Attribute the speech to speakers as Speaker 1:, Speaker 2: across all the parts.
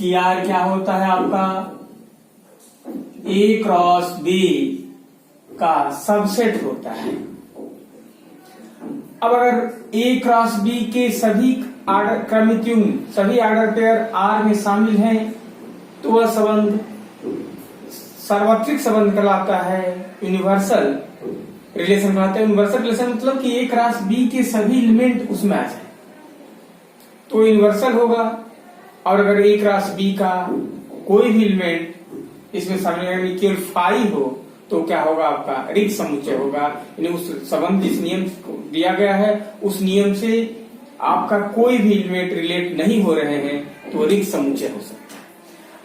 Speaker 1: कि यार क्या होता है आपका ए क्रॉस बी का सबसेट होता है। अब अगर ए क्रॉस बी के सभी आर्डर क्रमिक युग्म सभी आर्डर पेयर आर में शामिल हैं तो वह संबंध सार्वत्रिक संबंध कहलाता है, यूनिवर्सल रिलेशन कहलाता है। यूनिवर्सल रिलेशन मतलब कि ए क्रॉस बी के सभी एलिमेंट उसमें आ जाए तो यूनिवर्सल होगा। और अगर ए क्रॉस बी का कोई भी एलिमेंट इसमें शामिल यानी केवल फाई हो तो क्या होगा आपका रिक्त समुच्चय होगा। यानी उस संबंध जिस नियम दिया गया है उस नियम से आपका कोई भी एलिमेंट रिलेट नहीं हो रहे हैं तो रिक्त समुच्चय हो सकता है।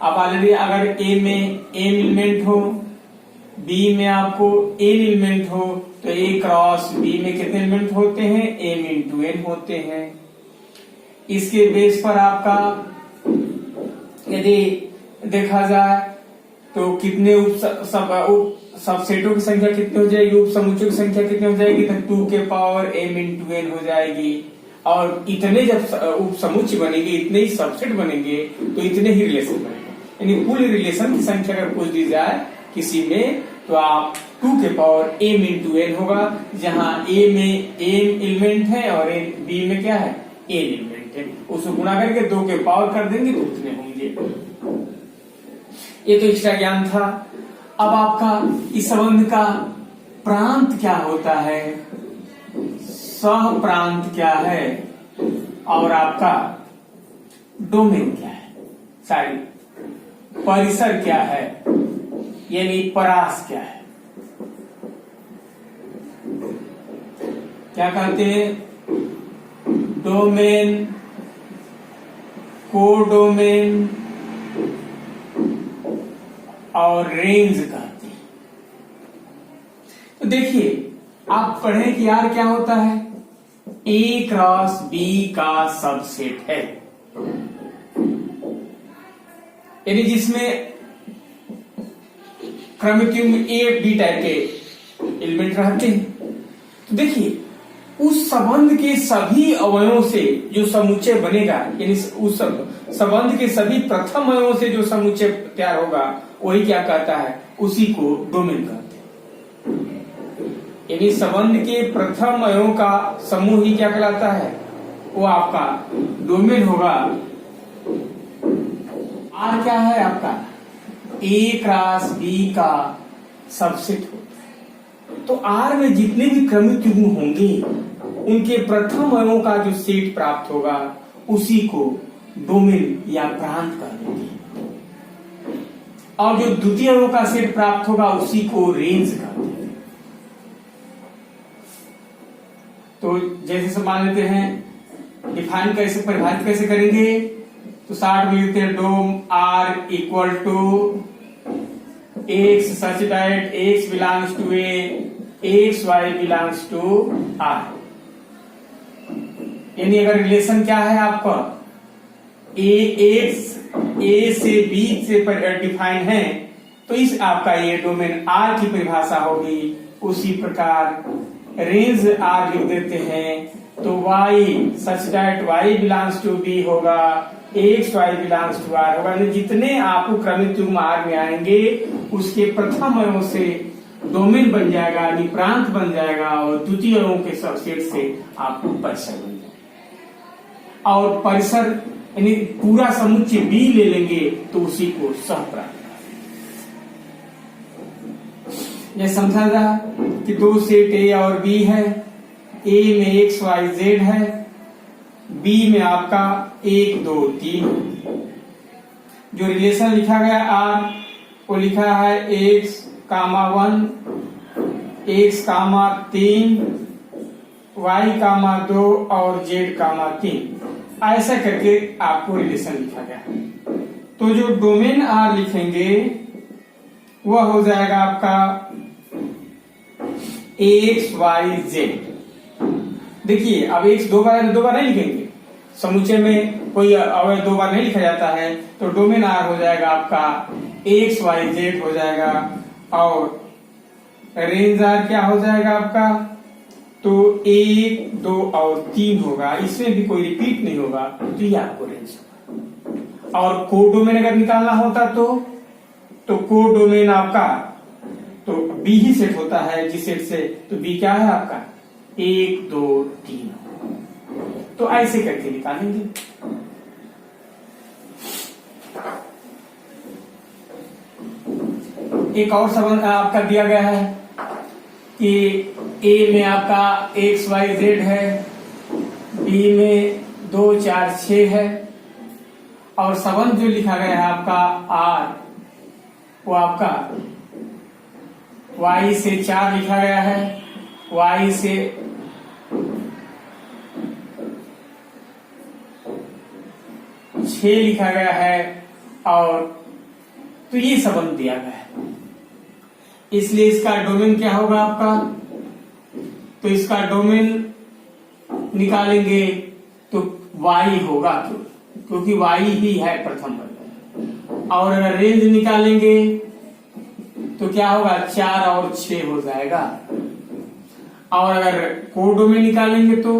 Speaker 1: अब ऑलरेडी अगर ए में एम एलिमेंट हो, बी में आपको एन एलिमेंट हो तो ए क्रॉस बी में कितने एलिमेंट होते हैं, एम इंटू एन होते हैं। इसके बेस पर आपका यदि देखा जाए तो कितने सबसेटों की संख्या कितनी हो जाएगी, उप समुच्चयों की संख्या कितनी हो जाएगी, तो 2 के पावर m इंटू एन हो जाएगी। और इतने जब उप समुच्चय बनेंगे इतने ही सबसेट बनेंगे तो इतने ही रिलेशन बनेंगे। यानी कुल रिलेशन की संख्या अगर पूछ दी जाए किसी में तो आप 2 के पावर m इंटू एन होगा, जहां a में m एलिमेंट है और b में क्या है n एलिमेंट है। उसको गुणा करके 2 के पावर कर देंगे तो उतने होंगे। ये तो एक्स्ट्रा ज्ञान था। अब आपका इस संबंध का प्रांत क्या होता है, सह प्रांत क्या है और आपका डोमेन क्या है, सॉरी परिसर क्या है यानी परास क्या है। क्या कहते हैं, डोमेन, कोडोमेन और रेंज कहते हैं। तो देखिए आप पढ़ें कि यार क्या होता है, ए क्रॉस बी का सबसेट है यानी जिसमें क्रमिक युग्म ए बी टाइप के एलिमेंट रहते हैं। तो देखिए उस संबंध के सभी अवयवों से जो समुच्चय बनेगा यानी उस संबंध के सभी प्रथम अवयवों से जो समुच्चय तैयार होगा वही क्या कहता है, उसी को डोमेन कहते हैं। यानी संबंध के प्रथम अवयवों का समूह ही क्या कहलाता है, वो आपका डोमेन होगा। आर क्या है आपका, ए क्रॉस बी का सबसेट होता है। तो आर में जितने भी क्रमिक युग्म होंगे उनके प्रथम अवयवों का जो सेट प्राप्त होगा उसी को डोमेन या प्रांत कहते हैं। और जो द्वितीय अवयव का सेट प्राप्त होगा उसी को रेंज कहते हैं। तो जैसे सब मान लेते हैं, डिफाइन कैसे परिभाषित कैसे करेंगे, तो शॉर्ट में लिखते हैं dom R equal to x such that x belongs to A, x y belongs to R. यानी अगर रिलेशन क्या है आपका, ए एक्स ए से बी से डिफाइन है तो इस आपका ये डोमेन आर की परिभाषा होगी। उसी प्रकार रेंज आर लिख देते हैं तो y such that y belongs to B होगा, x y belongs to R होगा। जितने आपको क्रमिक युग्म आर में आएंगे उसके प्रथम अवयव से डोमेन बन जाएगा यानी प्रांत बन जाएगा और द्वितीय अवयवों के सबसेट से आपको परिसर बन जाएगा। और परिसर यानी पूरा समुच्चय बी ले लेंगे तो उसी को सह प्रांत। जैसे समझा जा कि दो सेट ए और बी है, ए में एक्स वाई जेड है, बी में आपका 1 2 3। जो रिलेशन लिखा गया आर वो लिखा है x comma 1, x comma 3, Y कामा 2 और जेड कामा 3। ऐसा करके आपको रिलेशन लिखा गया। तो जो डोमेन आर लिखेंगे वह हो जाएगा आपका एक्स वाई जेड। देखिए अब एक्स दो बार नहीं लिखेंगे, समुच्चय में कोई अवयव 2 बार नहीं लिखा जाता है। तो डोमेन आर हो जाएगा आपका एक्स वाई जेड हो जाएगा और रेंज आर क्या हो जाएगा आपका, तो 1 2 और 3 होगा। इसमें भी कोई रिपीट नहीं होगा तो ये आपको रेंज होगा। और कोडोमेन अगर निकालना होता तो कोडोमेन आपका तो बी ही सेट होता है, जिस सेट से तो बी क्या है आपका 1 2 3। तो ऐसे करके निकालेंगे। एक और संबंध आपका दिया गया है कि ए में आपका एक्स वाई जेड है, बी में 2 4 6 है, और संबंध जो लिखा गया है आपका आर वो आपका y से 4 लिखा गया है, y से 6 लिखा गया है, और तो ये संबंध दिया गया है। इसलिए इसका डोमेन क्या होगा आपका, तो इसका डोमेन निकालेंगे तो y होगा, क्योंकि y ही है प्रथम वर्ग। और अगर रेंज निकालेंगे तो क्या होगा 4 और 6 हो जाएगा। और अगर कोडोमेन निकालेंगे तो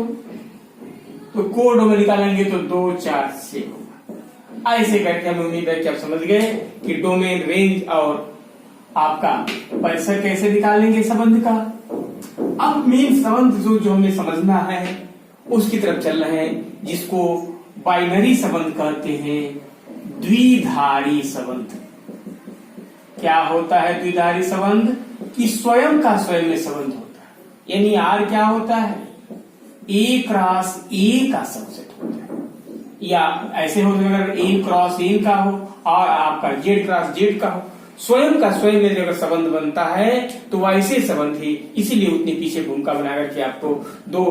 Speaker 1: कोडोमेन निकालेंगे तो 2 4 6 होगा। ऐसे करके हमें उम्मीद है कि आप समझ गए कि डोमेन, रेंज और आपका परिसर कैसे निकालेंगे संबंध का। अब मेन संबंध जो हमें समझना है उसकी तरफ चल रहे हैं, जिसको बाइनरी संबंध कहते हैं, द्विधारी संबंध। क्या होता है द्विधारी संबंध, कि स्वयं का स्वयं में संबंध होता है, यानी आर क्या होता है ए क्रॉस ए का सबसेट होता है, या ऐसे हो अगर एन क्रॉस एन का हो और आपका जेड क्रॉस जेड का हो, स्वयं का स्वयं में अगर संबंध बनता है तो वैसे संबंध ही। इसीलिए उतनी पीछे भूमिका बनाकर के आपको 2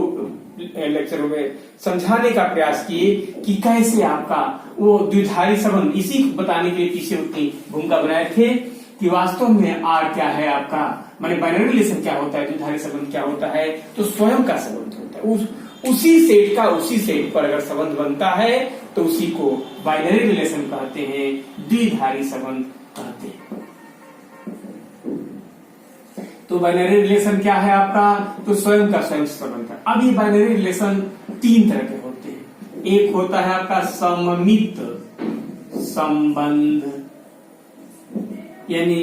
Speaker 1: लेक्चरों में समझाने का प्रयास किए कि कैसे आपका वो द्विधारी संबंध, इसी को बताने के लिए पीछे उतनी भूमिका बनाए थे कि वास्तव में आर क्या है आपका, माने बाइनरी रिलेशन क्या होता है, द्विधारी संबंध क्या होता है, तो स्वयं का संबंध होता है। उसी सेट का उसी सेट पर अगर संबंध बनता है तो उसी को बाइनरी रिलेशन कहते हैं, द्विधारी संबंध कहते हैं। तो बाइनरी रिलेशन क्या है आपका, तो स्वयं का स्वयं संबंध है। अब ये बाइनरी रिलेशन 3 तरह के होते हैं। एक होता है आपका सममित संबंध, यानी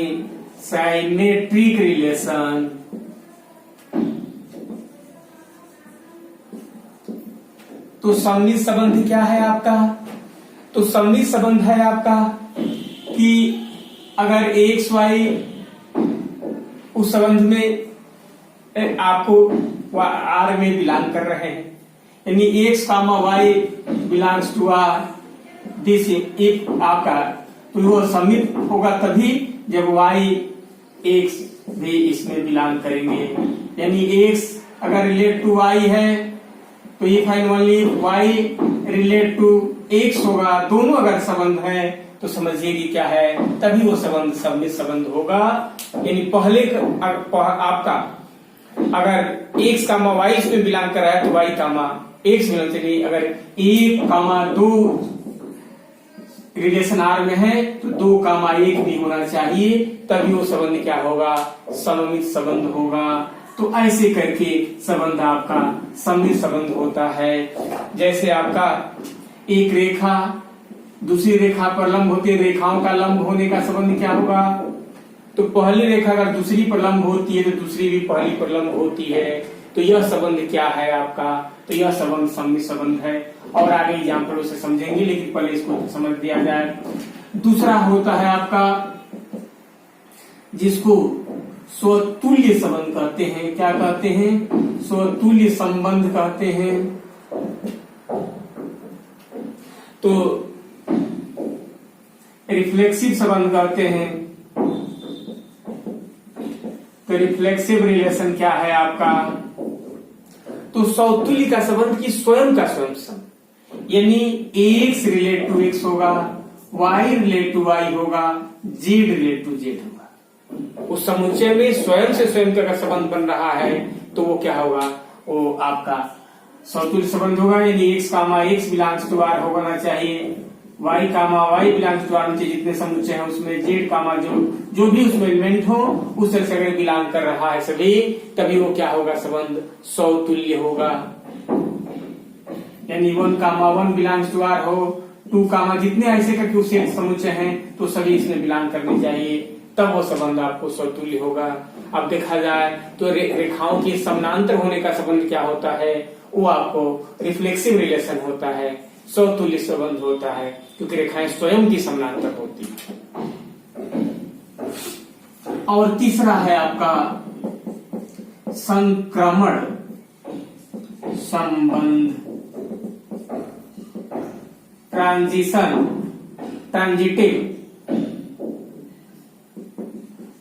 Speaker 1: साइमेट्रिक रिलेशन। तो सममित संबंध क्या है आपका, तो सममित संबंध है आपका कि अगर एक्स वाई उस संबंध में आपको आर में बिलोंग कर रहे हैं, यानी x comma y belongs to R, this एक आपका, तो वो सममित होगा तभी जब वाई एक्स भी इसमें बिलोंग करेंगे। यानी एक्स अगर रिलेट टू वाई है तो ये fine only y relate to x होगा। दोनों अगर संबंध है तो समझिए कि क्या है, तभी वो संबंध सममित संबंध होगा। यानी पहले आपका अगर एक्स कामा वाई इसमें बिलोंग कर रहा है तो वाई कामा एक्स बिलोंग चाहिए। अगर 1 कामा 2 रिलेशन आर में है तो 2 कामा 1 भी होना चाहिए, तभी वो संबंध क्या होगा, सममित संबंध होगा। तो ऐसे करके संबंध आपका सममित संबंध होता है। जैसे आपका एक रेखा दूसरी रेखा पर लंब होती है, रेखाओं का लंब होने का संबंध क्या होगा, तो पहली रेखा अगर दूसरी पर लंब होती है तो दूसरी भी पहली पर लंब होती है। तो यह संबंध क्या है आपका, तो यह संबंध सममित संबंध है। और आगे एग्जाम्पलों से समझेंगे, लेकिन पहले इसको समझ दिया जाए। दूसरा होता है आपका जिसको स्वतुल्य संबंध कहते हैं। क्या कहते हैं, स्वतुल्य संबंध कहते हैं। तो रिफ्लेक्सिव संबंध कहते हैं। तो रिफ्लेक्सिव रिलेशन क्या है आपका, तो स्वतुल्य का संबंध की स्वयं का स्वयं संबंध, यानी एक्स रिलेट टू एक्स होगा, वाई रिलेट टू वाई होगा, जेड रिलेट टू जेड होगा। उस समुच्चय में स्वयं से स्वयं का संबंध बन रहा है तो वो क्या होगा, वो आपका स्वतुल्य संबंध होगा। यानी x comma x belongs to R होना चाहिए, y comma y belongs to R में जितने समुच्चय हैं उसमें जेड कामा जो भी उसमें एलिमेंट हो उस तरह से अगर बिलोंग कर रहा है सभी, तभी वो क्या होगा, संबंध स्वतुल्य होगा। यानी 1 कामा 1 बिलोंग्स टू आर हो, टू कामा जितने ऐसे का क्यू सेट समुच्चय हैं तो सभी इसमें बिलोंग करने चाहिए, तब वो संबंध आपको स्वतुल्य होगा। अब देखा जाए तो रेखाओं के समानांतर होने का संबंध क्या होता है, वो आपको रिफ्लेक्सिव रिलेशन होता है, स्वतुल्य संबंध होता है, क्योंकि रेखाएं स्वयं की समानांतर होती है। और तीसरा है आपका संक्रमण संबंध,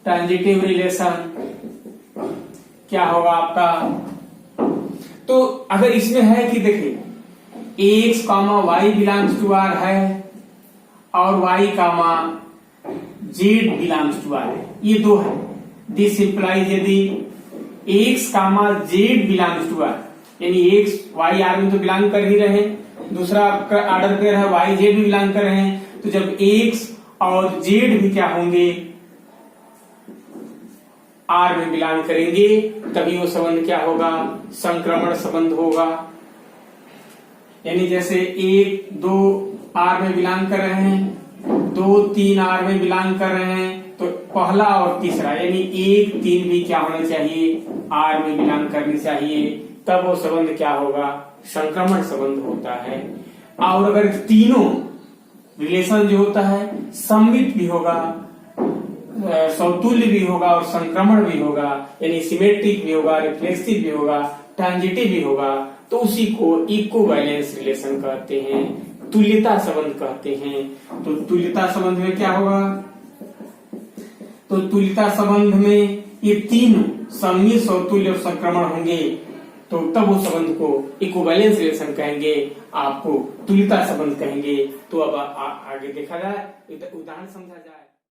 Speaker 1: ट्रांजिटिव रिलेशन क्या होगा आपका। तो अगर इसमें है कि देखिए x comma y belongs to R है और y comma z belongs to R है, ये दो है। दिस इंप्लाइज यदि x comma z belongs to R, यानी एक्स वाई आर में तो बिलोंग कर ही रहे, दूसरा ऑर्डर पेयर है वाई जेड भी बिलोंग कर रहे हैं, तो जब एक्स और जेड भी क्या होंगे, आर में बिलोंग करेंगे, तभी वो संबंध क्या होगा, संक्रमण संबंध होगा। यानी जैसे 1, 2 आर में बिलोंग कर रहे हैं, 2, 3 आर में बिलोंग कर रहे हैं, तो पहला और तीसरा यानी 1, 3 भी क्या होना चाहिए, आर में बिलोंग करनी चाहिए, तब वो संबंध क्या होगा, संक्रमण संबंध होता है। और अगर तीनों रिलेशन जो होता है सममित भी होगा, समतुल्य भी होगा और संक्रमण भी होगा, यानी सिमेट्रिक भी होगा, रिफ्लेक्सिव भी होगा, ट्रांजिटिव भी होगा, तो उसी को इक्विवेलेंस रिलेशन कहते हैं, तुल्यता संबंध कहते हैं। तो तुल्यता संबंध में क्या होगा, तो तुल्यता संबंध में ये तीन सममित, समतुल्य और संक्रमण होंगे, तो तब उस संबंध को इक्विवेलेंस रिलेशन कहेंगे, आपको तुल्यता संबंध कहेंगे। तो अब आगे देखा जाए, उदाहरण समझा जाए।